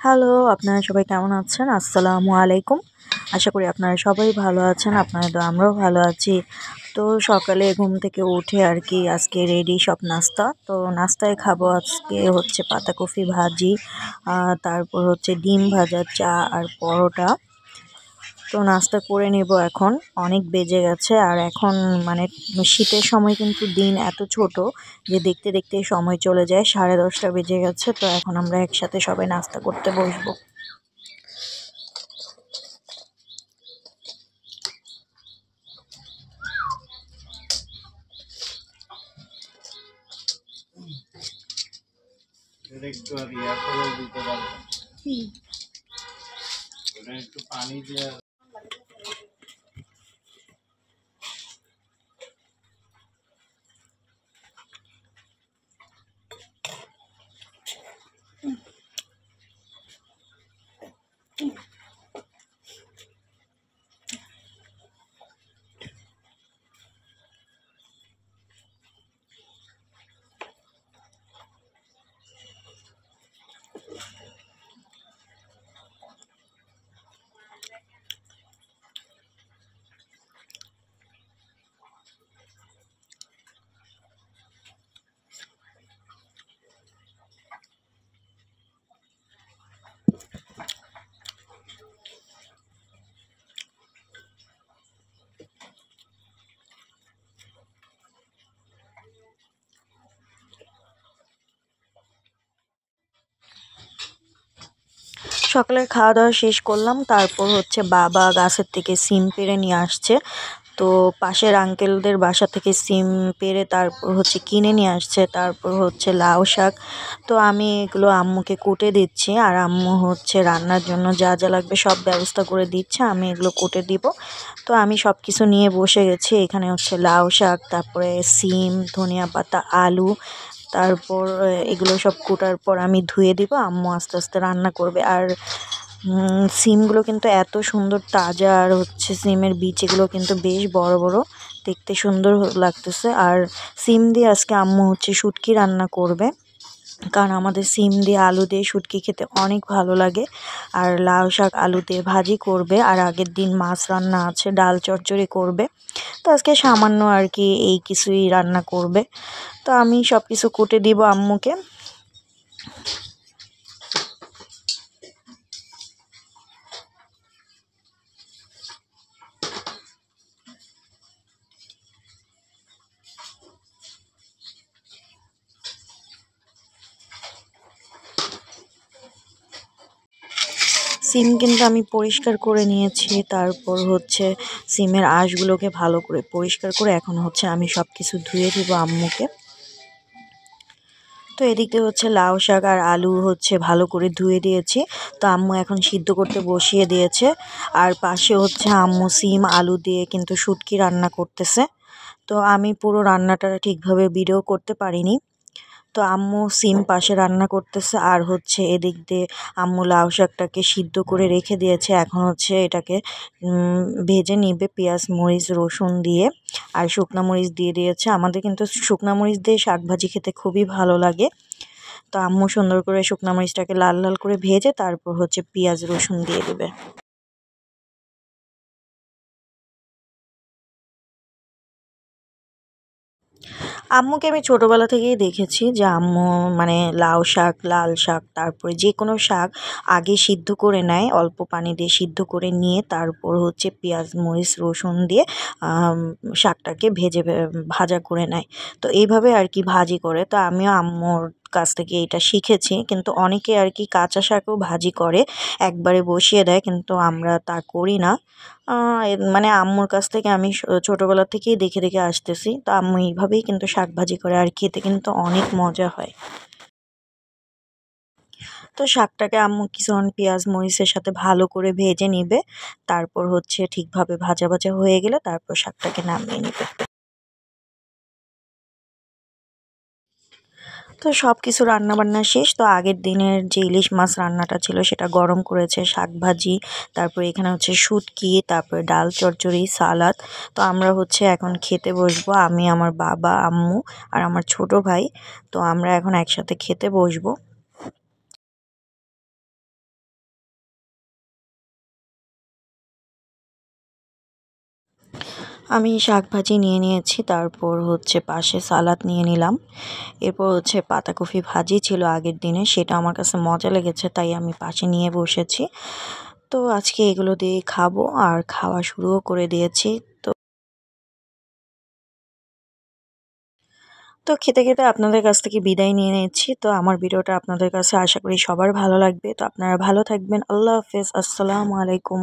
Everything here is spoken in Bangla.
হ্যালো, আপনারা সবাই কেমন আছেন? আসসালামু আলাইকুম। আশা করি আপনারা সবাই ভালো আছেন। আপনাদের দোয়ায় আমরাও ভালো আছি। তো সকালে ঘুম থেকে উঠে আর কি আজকে রেডি সব নাস্তা। তো নাস্তায় খাবো আজকে হচ্ছে পাতাকপি ভাজি, তারপর হচ্ছে ডিম ভাজা, চা আর পরোটা। তো নাস্তা করে নেব এখন। অনেক বেজে গেছে আর এখন মানে শীতের সময় কিন্তু দিন এত ছোট যে দেখতে দেখতে সময় চলে যায়। 10:30 বেজে গেছে। তো এখন আমরা একসাথে সবাই নাস্তা করতে বসবো। এটা একটু আর ইয়া করেও দিতে পারবো। ওটা একটু পানি দিয়ে সকালের খাওয়া দাওয়া শেষ করলাম। তারপর হচ্ছে বাবা গাছের থেকে সিম পেড়ে নিয়ে আসছে। তো পাশের আঙ্কেলদের বাসা থেকে সিম পেড়ে তারপর হচ্ছে কিনে নিয়ে আসছে। তারপর হচ্ছে লাউ শাক। তো আমি এগুলো আম্মুকে কুটে দিচ্ছি আর আম্মু হচ্ছে রান্নার জন্য যা যা লাগবে সব ব্যবস্থা করে দিচ্ছে, আমি এগুলো কুটে দিব। তো আমি সব কিছু নিয়ে বসে গেছি। এখানে হচ্ছে লাউ শাক, তারপরে সিম, ধনিয়া পাতা, আলু, তারপর এগুলো সব কুটার পর আমি ধুয়ে দিব। আম্মু আস্তে আস্তে রান্না করবে। আর সিমগুলো কিন্তু এত সুন্দর তাজা, আর হচ্ছে সিমের বীজ এগুলো কিন্তু বেশ বড় বড়, দেখতে সুন্দর লাগতেছে। আর সিম দিয়ে আজকে আম্মু হচ্ছে শুটকি রান্না করবে, কারণ আমাদের সিম দিয়ে আলু দিয়ে শুটকি খেতে অনেক ভালো লাগে। আর লাউ শাক আলু দিয়ে ভাজি করবে, আর আগের দিন মাছ রান্না আছে, ডাল চচ্চড়ি করবে। তো আজকে সামান্য আর কি এই কিছুই রান্না করবে। তো আমি সব কিছু কুটে দিব আম্মুকে। সিম কিন্তু আমি পরিষ্কার করে নিয়েছি। তারপর হচ্ছে সিমের আঁশগুলোকে ভালো করে পরিষ্কার করে এখন হচ্ছে আমি সব কিছু ধুয়ে দিব আম্মুকে। তো এদিকে হচ্ছে লাউ শাক আর আলু হচ্ছে ভালো করে ধুয়ে দিয়েছি। তো আম্মু এখন সিদ্ধ করতে বসিয়ে দিয়েছে। আর পাশে হচ্ছে আম্মু সিম আলু দিয়ে কিন্তু শুটকি রান্না করতেছে। তো আমি পুরো রান্নাটা ঠিকভাবে ভিডিও করতে পারিনি। তো আম্মু সিম পাশে রান্না করতেছে, আর হচ্ছে এদিক দিয়ে আম্মু লাউ শাকটাকে সিদ্ধ করে রেখে দিয়েছে। এখন হচ্ছে এটাকে ভেজে নিবে পেঁয়াজ মরিচ রসুন দিয়ে, আর শুকনো মরিচ দিয়ে দিয়েছে। আমাদের কিন্তু শুকনো মরিচ দিয়ে শাক ভাজি খেতে খুবই ভালো লাগে। তো আম্মু সুন্দর করে শুকনো মরিচটাকে লাল লাল করে ভেজে তারপর হচ্ছে পেঁয়াজ রসুন দিয়ে দেবে। আম্মুকে আমি ছোটোবেলা থেকেই দেখেছি যে আম্মু মানে লাউ শাক, লাল শাক, তারপরে যে কোনো শাক আগে সিদ্ধ করে নেয়, অল্প পানি দিয়ে সিদ্ধ করে নিয়ে তারপর হচ্ছে পেঁয়াজ মরিচ রসুন দিয়ে শাকটাকে ভাজা করে নেয়। তো এইভাবে আর কি ভাজি করে। তো আমিও আম্মুর কাছ থেকে এটা শিখেছি। কিন্তু অনেকে আর কি কাঁচা শাকও ভাজি করে, একবারে বসিয়ে দেয়, কিন্তু আমরা তা করি না। মানে আম্মুর কাছ থেকে আমি ছোটোবেলা থেকেই দেখে দেখে আসতেছি। তো আম্মু এইভাবেই কিন্তু শাক ভাজি করে, আর খেতে কিন্তু অনেক মজা হয়। তো শাকটাকে আম্মু কিছুক্ষণ পেঁয়াজ মরিচের সাথে ভালো করে ভেজে নিবে। তারপর হচ্ছে ঠিকভাবে ভাজা ভাজা হয়ে গেলে তারপর শাকটাকে নামিয়ে নিবে। তো সব কিছু রান্নাবান্না শেষ। তো আগের দিনের যে ইলিশ মাছ রান্নাটা ছিল সেটা গরম করেছে, শাক ভাজি, তারপরে এখানে হচ্ছে শুটকি, তারপরে ডাল চচ্চড়ি, সালাদ। তো আমরা হচ্ছে এখন খেতে বসবো, আমি, আমার বাবা, আম্মু আর আমার ছোট ভাই। তো আমরা এখন একসাথে খেতে বসবো। আমি শাক ভাজি নিয়ে নিয়েছি, তারপর হচ্ছে পাশে সালাদ নিয়ে নিলাম। এরপর হচ্ছে পাতাকপি ভাজি ছিল আগের দিনে, সেটা আমার কাছে মজা লেগেছে তাই আমি পাশে নিয়ে বসেছি। তো আজকে এগুলো দিয়ে খাবো আর খাওয়া শুরুও করে দিয়েছি। তো তো খেতে খেতে আপনাদের কাছ থেকে বিদায় নিয়ে নিচ্ছি। তো আমার ভিডিওটা আপনাদের কাছে আশা করি সবার ভালো লাগবে। তো আপনারা ভালো থাকবেন। আল্লাহ হাফেজ। আসসালামু আলাইকুম।